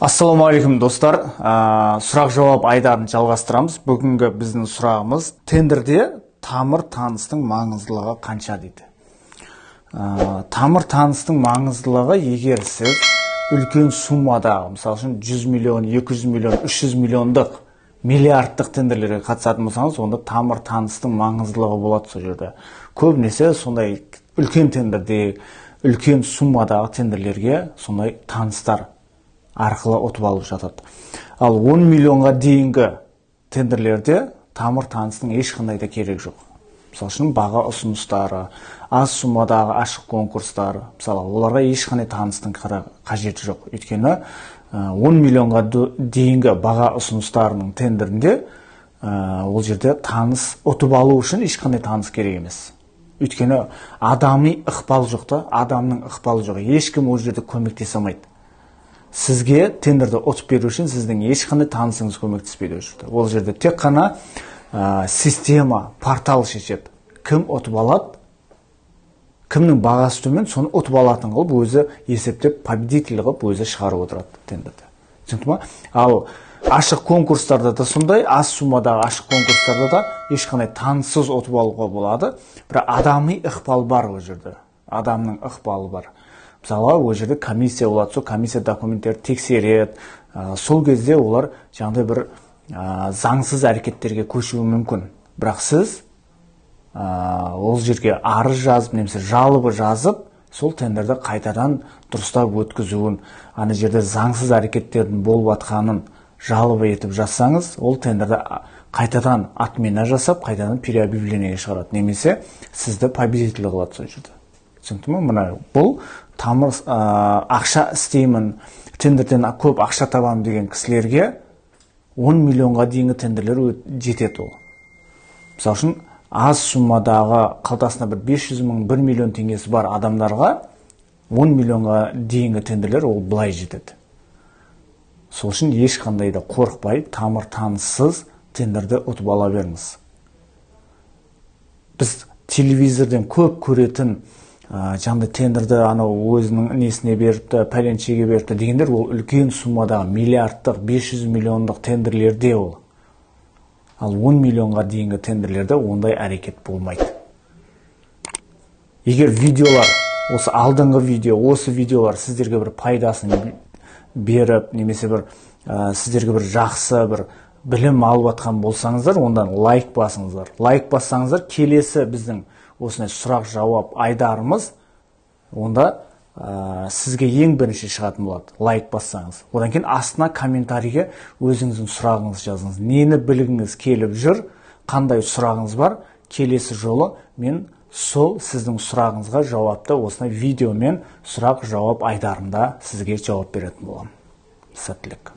Ассалаумағалейкум достар. Сұрақ-жауап айдарын жалғастырамыз. Бүгінгі біздің сұрағымыз: тендерде тамыр-таныстың маңыздылығы қанша дейді. Тамыр-таныстың маңыздылығы, егер сіз үлкен суммадағы, мысалы үшін 100 миллион, 200 миллион, 300 миллиондық, миллиардтық тендерлерге қатысатын болсаңыз, онда тамыр-таныстың маңыздылығы болады сол жерде. Көбінесе сондай үлкен тендерде, үлкен суммадағы тендерлерге сондай таныстар арқылы ұтып алып жатады. Ал 10 миллионға дейінгі тендерлерде тамыр-таныстың ешқандай да керек жоқ. Мысалы үшін баға ұсыныстары, аз суммадағы ашық конкурстар, мысалы оларға ешқандай таныстың қажеті жоқ. Өйткені 10 миллионға дейінгі баға ұсыныстарының тендерінде ол жерде таныс ұтып алу үшін ешқандай таныс керек емес. Өйткені адами ықпал жоқ та, адамның ықпалы жоқ. Ешкім ол жерде көмектесе алмайды. Сізге тендерді ұтып беру үшін сіздің ешқандай танысыңыз көмектеспейді. Ол жерде тек қана система, портал шешеді. Кім ұтып алады, кімнің бағасы төмен, соны ұтып алатын қылып, өзі есептеп, победитель қылып, өзі шығарып отырады тендерді. Түсінікті ма? Ал ашық конкурстарда да сондай, аз суммадағы ашық конкурстарда да ешқандай таныссыз ұтып алуға болады. Бірақ адами ықпал бар ол жерде. Адамның ықпалы бар. Мысалы, ол жерде комиссия болады, сол комиссия документтерді тексереді. Сол кезде олар жаңағыдай бір заңсыз әрекеттерге көшуі мүмкін. Бірақ сіз ол жерге арыз жазып, немесе жалобы жазып, сол тендерді қайтадан дұрыстап өткізуін, ана жерде заңсыз әрекеттердің болып жатқанын жалобы етіп жазсаңыз, ол тендерді қайтадан отмена жасап, қайтадан переобъявлениеге шығарады. Немесе сізді победитель қылады сол жерде. Түсінікті ме? Мына бұл тамыр ақша істеймін, тендерден көп ақша табамын деген кісілерге 10 миллионға дейінгі тендерлер жетеді ол. Мысалы үшін, аз суммадағы қалтасында бір 500 мың, 1 миллион теңгесі бар адамдарға 10 миллионға дейінгі тендерлер ол былай жетеді. Сол үшін ешқандай да қорықпай, тамыр-таныссыз тендерді ұтып ала беріңіз. Біз телевизорден көп көретін жаңды тендерді өзінің несіне беріпті, пәленшеге беріпті дегендер, ол үлкен суммадағы миллиардтық, 500 миллиондық тендерлерде ол. Ал 10 миллионға дейінгі тендерлерде ондай әрекет болмайды. Егер видеолар, осы алдыңғы видео, осы видеолар сіздерге бір пайдасын беріп, немесе бір сіздерге бір жақсы бір білім алып жатқан болсаңыздар, ондан лайк басыңыздар. Лайк бассаңыздар, келесі біздің осындай сұрақ-жауап айдарымыз, онда сізге ең бірінші шығатын болады, лайк бассаңыз. Одан кейін астына комментарийге өзіңіздің сұрағыңыз жазыңыз. Нені білгіңіз келіп жүр, қандай сұрағыңыз бар, келесі жолы мен сол сіздің сұрағыңызға жауапты осындай видеомен сұрақ-жауап айдарында сізге жауап беретін боламын. Сәттілік.